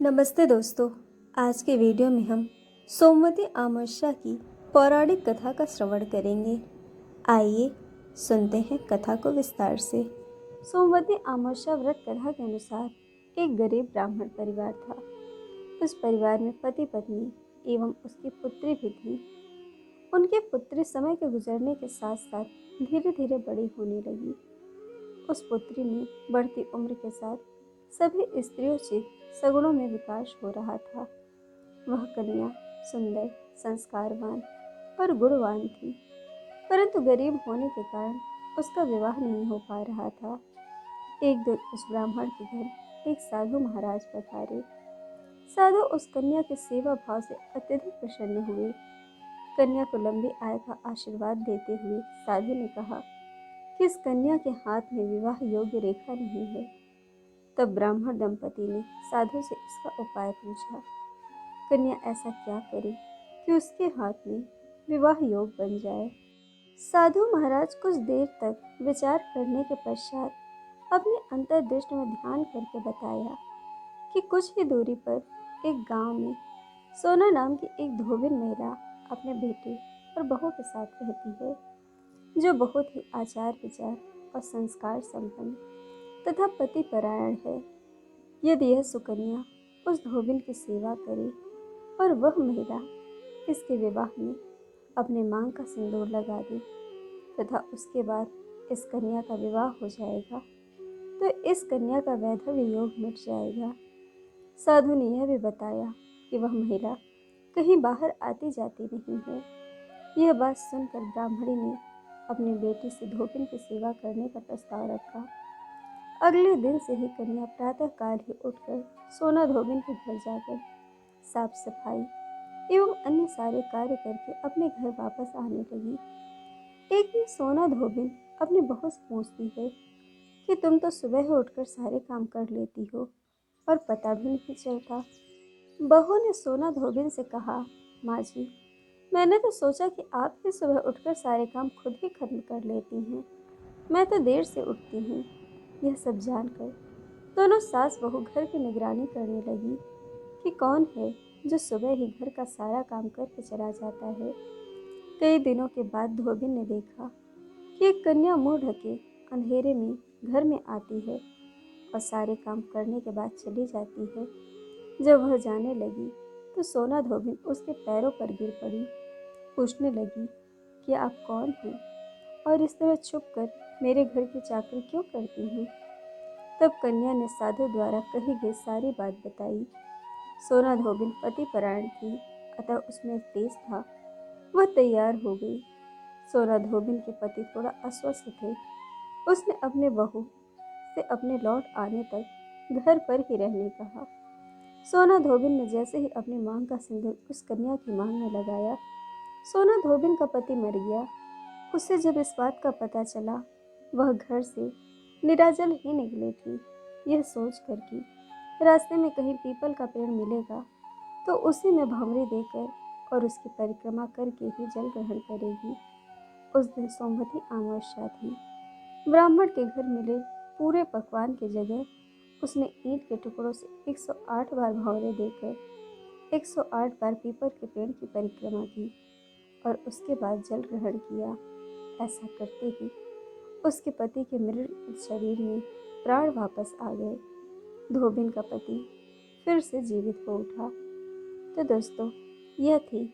नमस्ते दोस्तों। आज के वीडियो में हम सोमवती अमावस्या की पौराणिक कथा का श्रवण करेंगे। आइए सुनते हैं कथा को विस्तार से। सोमवती अमावस्या व्रत कथा के अनुसार एक गरीब ब्राह्मण परिवार था। उस परिवार में पति पत्नी एवं उसकी पुत्री भी थी। उनकी पुत्री समय के गुजरने के साथ साथ धीरे धीरे बड़ी होने लगी। उस पुत्री में बढ़ती उम्र के साथ सभी स्त्रियोचित सगुणों में विकास हो रहा था। वह कन्या सुंदर, संस्कारवान और गुणवान थी, परंतु गरीब होने के कारण उसका विवाह नहीं हो पा रहा था। एक दिन उस ब्राह्मण के घर एक साधु महाराज पधारे। साधु उस कन्या के सेवा भाव से अत्यधिक प्रसन्न हुए। कन्या को लंबी आयु का आशीर्वाद देते हुए साधु ने कहा कि इस कन्या के हाथ में विवाह योग्य रेखा नहीं है। तब ब्राह्मण दंपति ने साधु से इसका उपाय पूछा। कन्या ऐसा क्या करे कि उसके हाथ में विवाह योग बन जाए। साधु महाराज कुछ देर तक विचार करने के पश्चात अपने अंतर्दृष्टि में ध्यान करके बताया कि कुछ ही दूरी पर एक गांव में सोना नाम की एक धोबिन महिला अपने बेटे और बहू के साथ रहती है, जो बहुत ही आचार विचार और संस्कार संपन्न तथा पति परायण है। यदि यह सुकन्या उस धोबिन की सेवा करे और वह महिला इसके विवाह में अपने मांग का सिंदूर लगा दे तथा उसके बाद इस कन्या का विवाह हो जाएगा, तो इस कन्या का वैधव्य योग मिट जाएगा। साधु ने यह भी बताया कि वह महिला कहीं बाहर आती जाती नहीं है। यह बात सुनकर ब्राह्मणी ने अपने बेटे से धोबिन की सेवा करने का प्रस्ताव रखा। अगले दिन से ही कन्या प्रातः काल ही उठकर सोना धोबिन के घर जाकर साफ सफाई एवं अन्य सारे कार्य करके अपने घर वापस आने लगी। एक दिन सोना धोबिन अपनी बहू से पूछती है कि तुम तो सुबह उठकर सारे काम कर लेती हो और पता भी नहीं चलता। बहू ने सोना धोबिन से कहा, माँ जी, मैंने तो सोचा कि आप ही सुबह उठकर सारे काम खुद ही खत्म कर लेती हैं। मैं तो देर से उठती हूँ। यह सब जानकर दोनों सास बहू घर की निगरानी करने लगी कि कौन है जो सुबह ही घर का सारा काम करके चला जाता है। कई दिनों के बाद धोबिन ने देखा कि एक कन्या मुंह ढके अंधेरे में घर में आती है और सारे काम करने के बाद चली जाती है। जब वह जाने लगी तो सोना धोबिन उसके पैरों पर गिर पड़ी। पूछने लगी कि आप कौन हैं और इस तरह छुप कर मेरे घर की चाकरी क्यों करती हैं। तब कन्या ने साधु द्वारा कही गई सारी बात बताई। सोना धोबिन पति परायण थी, अतः उसमें तेज था। वह तैयार हो गई। सोना धोबिन के पति थोड़ा अस्वस्थ थे। उसने अपने बहू से अपने लौट आने तक घर पर ही रहने कहा। सोना धोबिन ने जैसे ही अपनी मांग का सिंदूर उस कन्या की मांग में लगाया, सोना धोबिन का पति मर गया। उसे जब इस बात का पता चला, वह घर से निराजल ही निकली थी, यह सोच कर कि रास्ते में कहीं पीपल का पेड़ मिलेगा तो उसी में भंवरी देकर और उसकी परिक्रमा करके ही जल ग्रहण करेगी। उस दिन सोमवती अमावस्या थी। ब्राह्मण के घर मिले पूरे पकवान की जगह उसने ईंट के टुकड़ों से 108 बार भंवरे देकर 108 बार पीपल के पेड़ की परिक्रमा की और उसके बाद जल ग्रहण किया। ऐसा करते ही उसके पति के मृत शरीर में प्राण वापस आ गए। धोबिन का पति फिर से जीवित हो उठा। तो दोस्तों, यह थी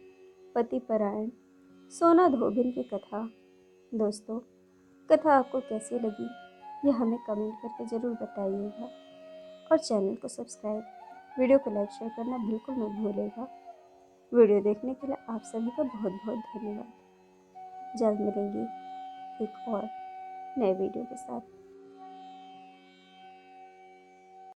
पति परायण सोना धोबिन की कथा। दोस्तों, कथा आपको कैसी लगी यह हमें कमेंट करके ज़रूर बताइएगा और चैनल को सब्सक्राइब, वीडियो को लाइक शेयर करना बिल्कुल मत भूलिएगा। वीडियो देखने के लिए आप सभी का बहुत बहुत धन्यवाद। जल्द मिलेंगे एक और नए वीडियो के साथ।